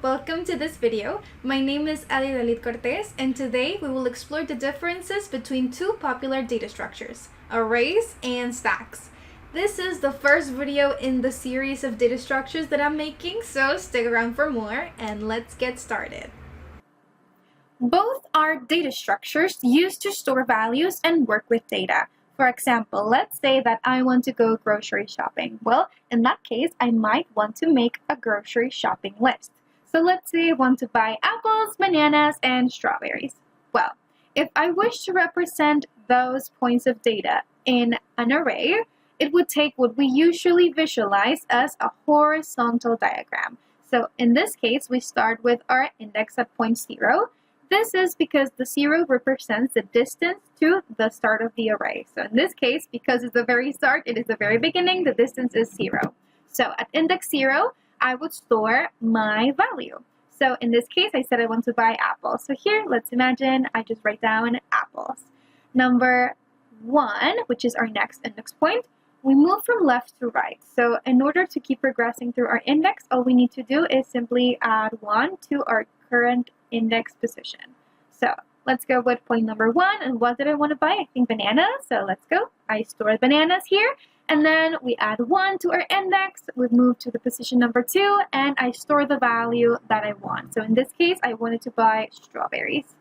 welcome to this video. My name is Ali Cortez, and today we will explore the differences between two popular data structures, arrays and stacks. This is the first video in the series of data structures that I'm making, so stick around for more and let's get started. Both are data structures used to store values and work with data. For example, let's say that I want to go grocery shopping. Well, in that case, I might want to make a grocery shopping list. So let's say I want to buy apples, bananas, and strawberries. Well, if I wish to represent those points of data in an array, it would take what we usually visualize as a horizontal diagram. So in this case, we start with our index at point 0. This is because the 0 represents the distance to the start of the array. So in this case, because it's the very start, it is the very beginning, the distance is 0. So at index 0, I would store my value. So in this case, I said I want to buy apples. So here, let's imagine I just write down apples. Number 1, which is our next index point, we move from left to right. So in order to keep progressing through our index, all we need to do is simply add 1 to our current index position. So let's go with point number 1. And what did I want to buy? I think bananas. So let's go. I store bananas here. And then we add 1 to our index. We move to the position number 2. And I store the value that I want. So in this case, I wanted to buy strawberries.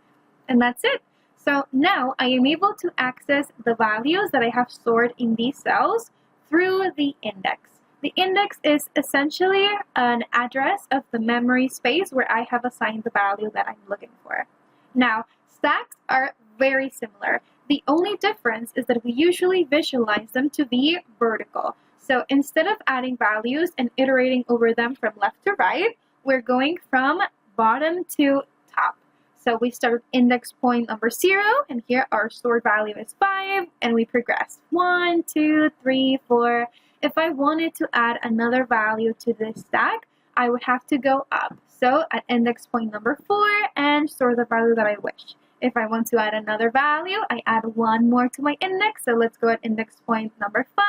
And that's it. So now I am able to access the values that I have stored in these cells through the index. The index is essentially an address of the memory space where I have assigned the value that I'm looking for. Now, stacks are very similar. The only difference is that we usually visualize them to be vertical. So instead of adding values and iterating over them from left to right, we're going from bottom to top. So we start with index point number 0, and here our stored value is 5, and we progress 1, 2, 3, 4. If I wanted to add another value to this stack, I would have to go up. So at index point number 4 and store the value that I wish. If I want to add another value, I add 1 more to my index. So let's go at index point number 5,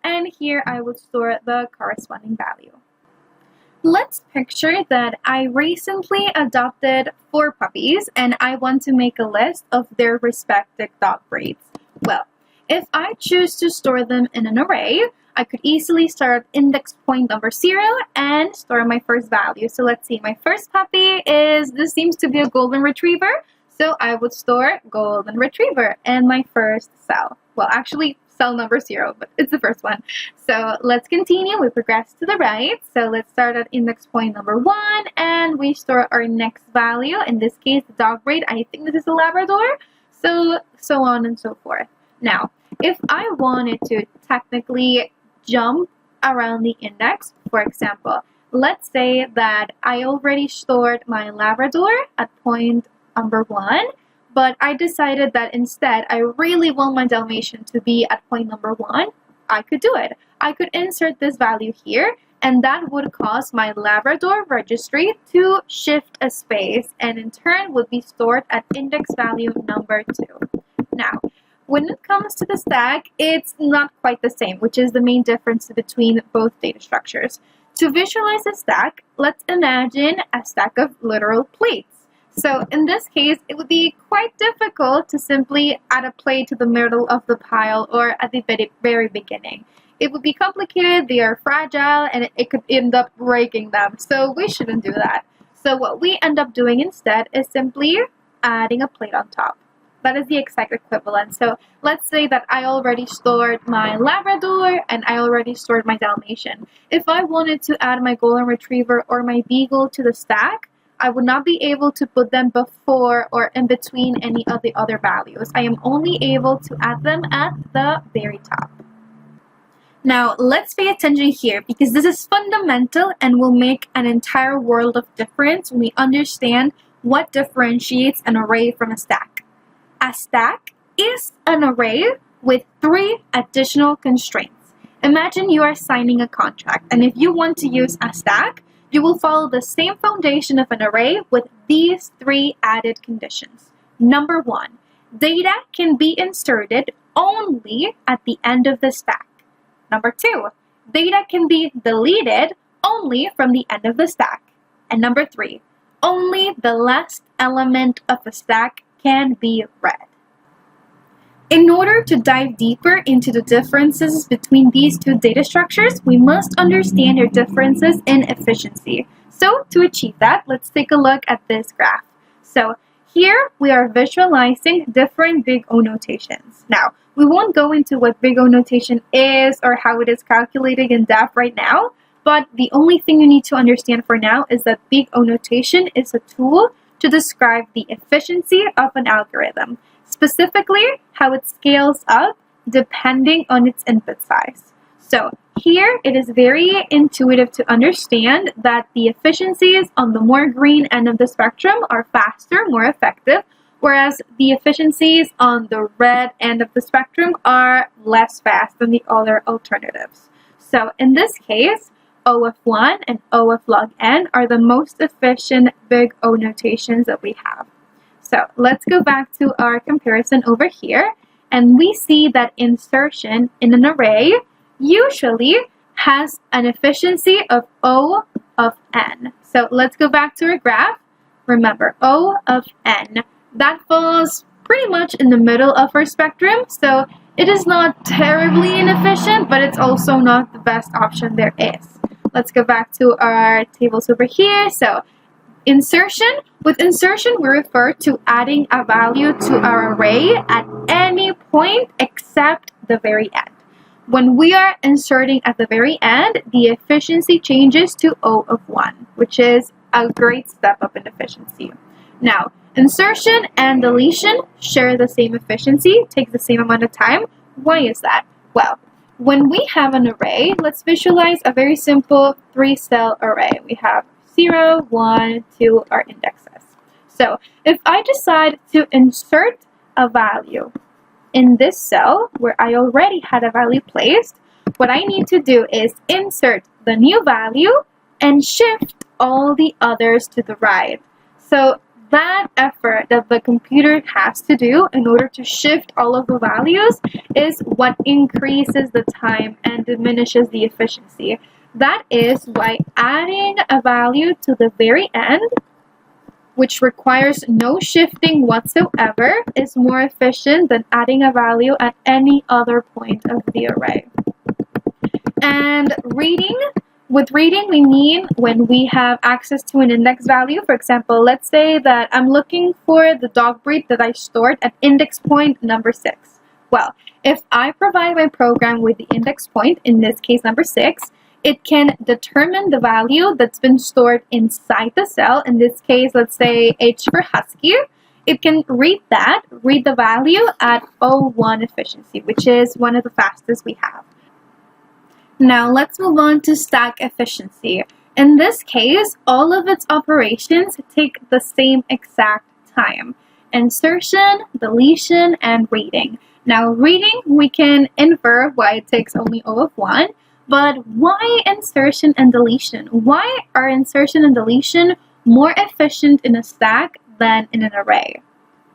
and here I would store the corresponding value. Let's picture that I recently adopted 4 puppies and I want to make a list of their respective dog breeds. Well, if I choose to store them in an array, I could easily start at index point number 0 and store my first value. So let's see, my first puppy this seems to be a golden retriever. So I would store golden retriever in my first cell. Well, actually, cell number 0, but it's the first one. So let's continue. We progress to the right. So let's start at index point number 1 and we store our next value. In this case, the dog breed. I think this is a Labrador. So on and so forth. Now, if I wanted to technically jump around the index, for example, let's say that I already stored my Labrador at point number 1, but I decided that instead I really want my Dalmatian to be at point number 1, I could do it. I could insert this value here, and that would cause my Labrador registry to shift a space, and in turn would be stored at index value number 2. Now, when it comes to the stack, it's not quite the same, which is the main difference between both data structures. To visualize a stack, let's imagine a stack of literal plates. So in this case, it would be quite difficult to simply add a plate to the middle of the pile or at the very beginning. It would be complicated, they are fragile, and it could end up breaking them. So we shouldn't do that. So what we end up doing instead is simply adding a plate on top. That is the exact equivalent. So let's say that I already stored my Labrador and I already stored my Dalmatian. If I wanted to add my Golden Retriever or my Beagle to the stack, I would not be able to put them before or in between any of the other values. I am only able to add them at the very top. Now, let's pay attention here because this is fundamental and will make an entire world of difference when we understand what differentiates an array from a stack. A stack is an array with 3 additional constraints. Imagine you are signing a contract, and if you want to use a stack, you will follow the same foundation of an array with these 3 added conditions. Number 1, data can be inserted only at the end of the stack. Number 2, data can be deleted only from the end of the stack. And number 3, only the last element of a stack can be read. In order to dive deeper into the differences between these two data structures, we must understand their differences in efficiency. So to achieve that, let's take a look at this graph. So here we are visualizing different big O notations. Now, we won't go into what big O notation is or how it is calculated in depth right now, but the only thing you need to understand for now is that big O notation is a tool to describe the efficiency of an algorithm, specifically how it scales up depending on its input size. So here it is very intuitive to understand that the efficiencies on the more green end of the spectrum are faster, more effective, whereas the efficiencies on the red end of the spectrum are less fast than the other alternatives. So in this case, O of 1 and O of log n are the most efficient big O notations that we have. So let's go back to our comparison over here, and we see that insertion in an array usually has an efficiency of O of n. So let's go back to our graph. Remember, O of n. That falls pretty much in the middle of our spectrum, so it is not terribly inefficient, but it's also not the best option there is. Let's go back to our tables over here. So insertion. With insertion, we refer to adding a value to our array at any point except the very end. When we are inserting at the very end, the efficiency changes to O of 1, which is a great step up in efficiency. Now, insertion and deletion share the same efficiency, take the same amount of time. Why is that? Well, when we have an array, let's visualize a very simple 3-cell array. We have 0, 1, 2 are indexes. So if I decide to insert a value in this cell where I already had a value placed, what I need to do is insert the new value and shift all the others to the right. So that effort that the computer has to do in order to shift all of the values is what increases the time and diminishes the efficiency. That is why adding a value to the very end, which requires no shifting whatsoever, is more efficient than adding a value at any other point of the array. And reading. With reading, we mean when we have access to an index value. For example, let's say that I'm looking for the dog breed that I stored at index point number 6. Well, if I provide my program with the index point, in this case number 6, it can determine the value that's been stored inside the cell. In this case, let's say H for Husky. It can read the value at O1 efficiency, which is one of the fastest we have. Now let's move on to stack efficiency. In this case, all of its operations take the same exact time. Insertion, deletion, and reading. Now reading, we can infer why it takes only O of 1, but why insertion and deletion? Why are insertion and deletion more efficient in a stack than in an array?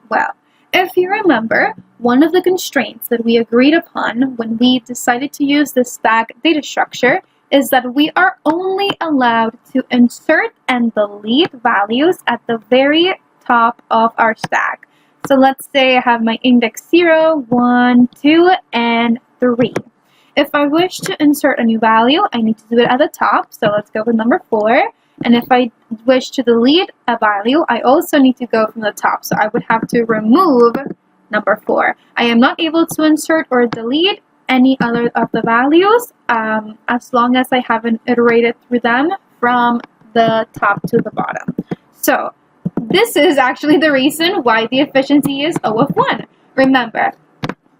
Well, if you remember, one of the constraints that we agreed upon when we decided to use the stack data structure is that we are only allowed to insert and delete values at the very top of our stack. So let's say I have my index 0, 1, 2, and 3. If I wish to insert a new value, I need to do it at the top. So let's go with number 4. And if I wish to delete a value, I also need to go from the top. So I would have to remove number 4. I am not able to insert or delete any other of the values as long as I haven't iterated through them from the top to the bottom. So this is actually the reason why the efficiency is O of 1. Remember,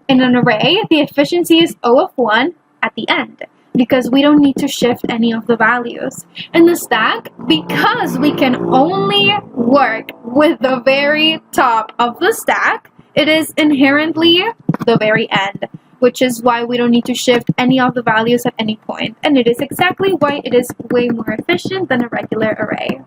in an array, the efficiency is O of 1 at the end, because we don't need to shift any of the values. In the stack, because we can only work with the very top of the stack, it is inherently the very end, which is why we don't need to shift any of the values at any point. And it is exactly why it is way more efficient than a regular array.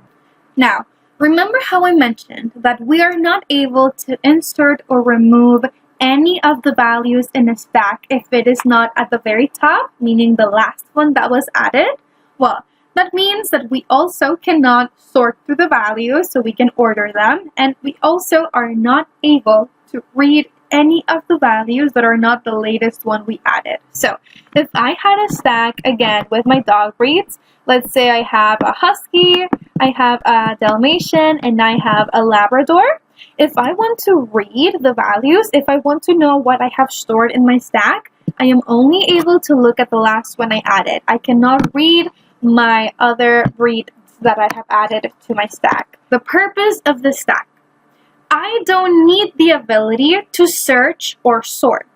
Now, remember how I mentioned that we are not able to insert or remove any of the values in a stack if it is not at the very top, meaning the last one that was added? Well, That means that we also cannot sort through the values so we can order them, and we also are not able to read any of the values that are not the latest one we added. So if I had a stack again with my dog breeds, let's say I have a Husky, I have a Dalmatian, and I have a Labrador. If I want to read the values, if I want to know what I have stored in my stack, I am only able to look at the last one I added. I cannot read my other breeds that I have added to my stack. The purpose of the stack. I don't need the ability to search or sort.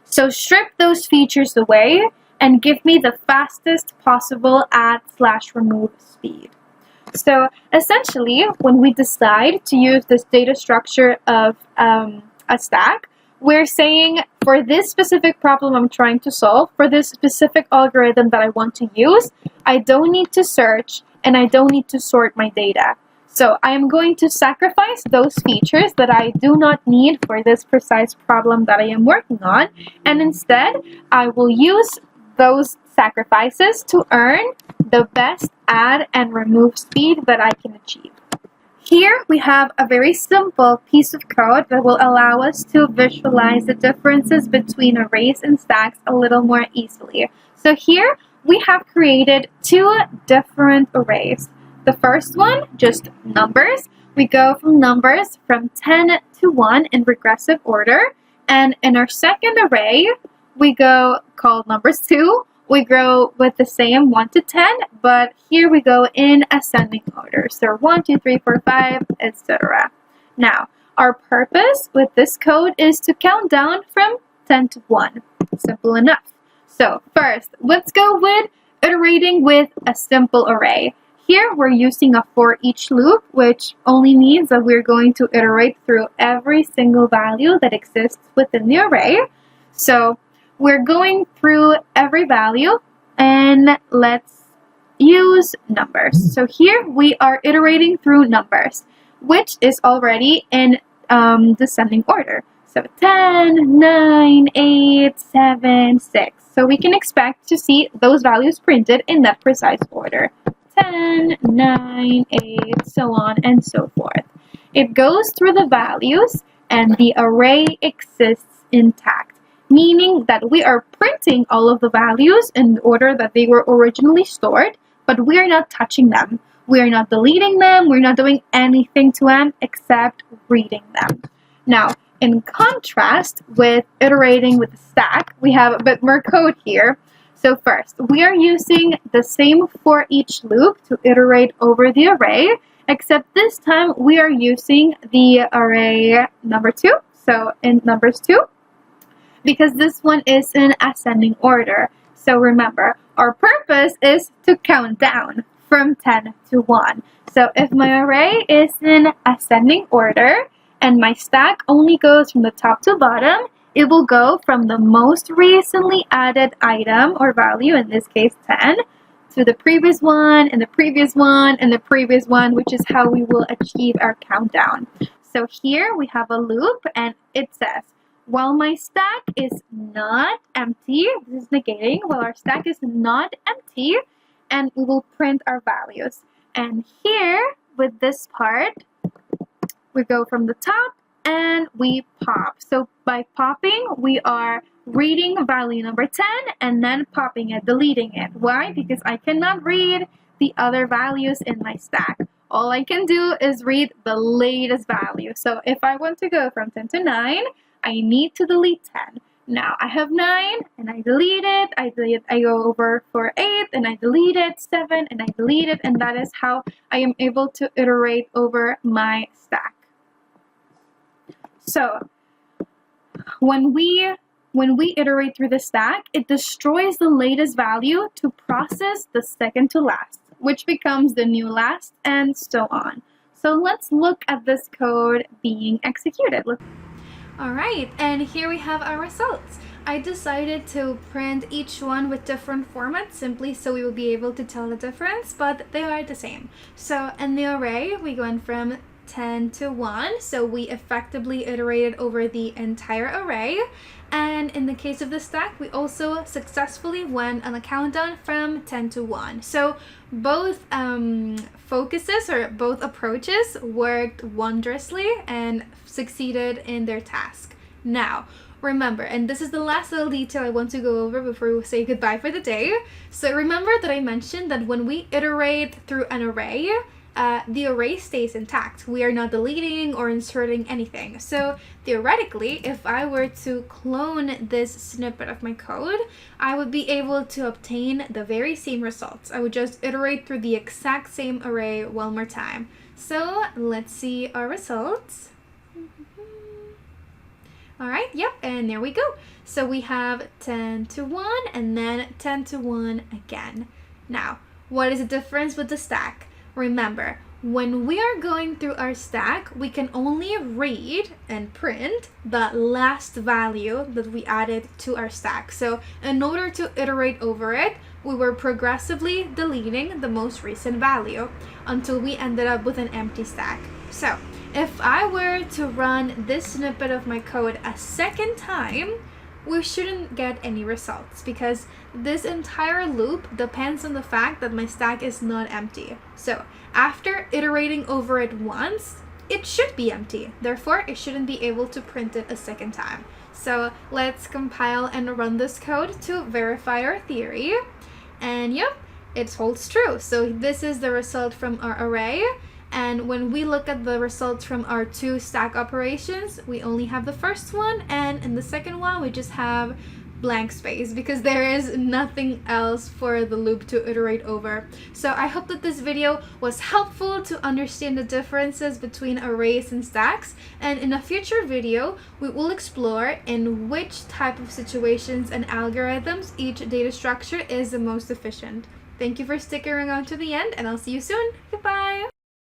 So strip those features away and give me the fastest possible add/remove speed. So essentially, when we decide to use this data structure of a stack, we're saying for this specific problem I'm trying to solve, for this specific algorithm that I want to use, I don't need to search and I don't need to sort my data. So I am going to sacrifice those features that I do not need for this precise problem that I am working on, and instead I will use those sacrifices to earn the best add and remove speed that I can achieve. Here we have a very simple piece of code that will allow us to visualize the differences between arrays and stacks a little more easily. So here we have created two different arrays. The first one, just numbers. We go from numbers from 10 to 1 in regressive order. And in our second array, we go called numbers 2. We go with the same 1 to 10, but here we go in ascending order. So 1, 2, 3, 4, 5, etc. Now, our purpose with this code is to count down from 10 to 1. Simple enough. So first, let's go with iterating with a simple array. Here we're using a for each loop, which only means that we're going to iterate through every single value that exists within the array. So we're going through every value, and let's use numbers. So here we are iterating through numbers, which is already in descending order. So 10, 9, 8, 7, 6. So we can expect to see those values printed in that precise order. 10, 9, 8, so on and so forth. It goes through the values and the array exists intact, meaning that we are printing all of the values in the order that they were originally stored, but we are not touching them. We are not deleting them. We're not doing anything to them except reading them. Now, in contrast with iterating with the stack, we have a bit more code here. So first, we are using the same for each loop to iterate over the array, except this time we are using the array number 2, so in numbers 2, because this one is in ascending order. So remember, our purpose is to count down from 10 to 1. So if my array is in ascending order and my stack only goes from the top to bottom, it will go from the most recently added item or value, in this case 10, to the previous one, and the previous one, and the previous one, which is how we will achieve our countdown. So here we have a loop, and it says, while my stack is not empty, this is negating, while our stack is not empty, and we will print our values. And here, with this part, we go from the top, and we pop. So by popping, we are reading value number 10 and then popping it, deleting it. Why? Because I cannot read the other values in my stack. All I can do is read the latest value. So if I want to go from 10 to 9, I need to delete 10. Now I have 9 and I delete it. I go over for 8 and I delete it, 7 and I delete it, and that is how I am able to iterate over my stack. So when we iterate through the stack, it destroys the latest value to process the second to last, which becomes the new last, and so on. So let's look at this code being executed. Alright, and here we have our results. I decided to print each one with different formats simply so we will be able to tell the difference, but they are the same. So in the array, we went from 10 to 1, so we effectively iterated over the entire array. And in the case of the stack, we also successfully went on a countdown from 10 to 1. So both focuses or both approaches worked wondrously and succeeded in their task. Now, remember, and this is the last little detail I want to go over before we say goodbye for the day. So remember that I mentioned that when we iterate through an array, the array stays intact. We are not deleting or inserting anything. So theoretically, if I were to clone this snippet of my code, I would be able to obtain the very same results. I would just iterate through the exact same array one more time. So let's see our results. All right, yep, and there we go. So we have 10 to 1 and then 10 to 1 again. Now, what is the difference with the stack? Remember, when we are going through our stack, we can only read and print the last value that we added to our stack. So in order to iterate over it, we were progressively deleting the most recent value until we ended up with an empty stack. So if I were to run this snippet of my code a second time, we shouldn't get any results because this entire loop depends on the fact that my stack is not empty. So after iterating over it once, it should be empty. Therefore, it shouldn't be able to print it a second time. So let's compile and run this code to verify our theory. And yep, it holds true. So this is the result from our array. And when we look at the results from our two stack operations, we only have the first one, and in the second one, we just have blank space because there is nothing else for the loop to iterate over. So I hope that this video was helpful to understand the differences between arrays and stacks, and in a future video, we will explore in which type of situations and algorithms each data structure is the most efficient. Thank you for sticking around to the end, and I'll see you soon. Goodbye!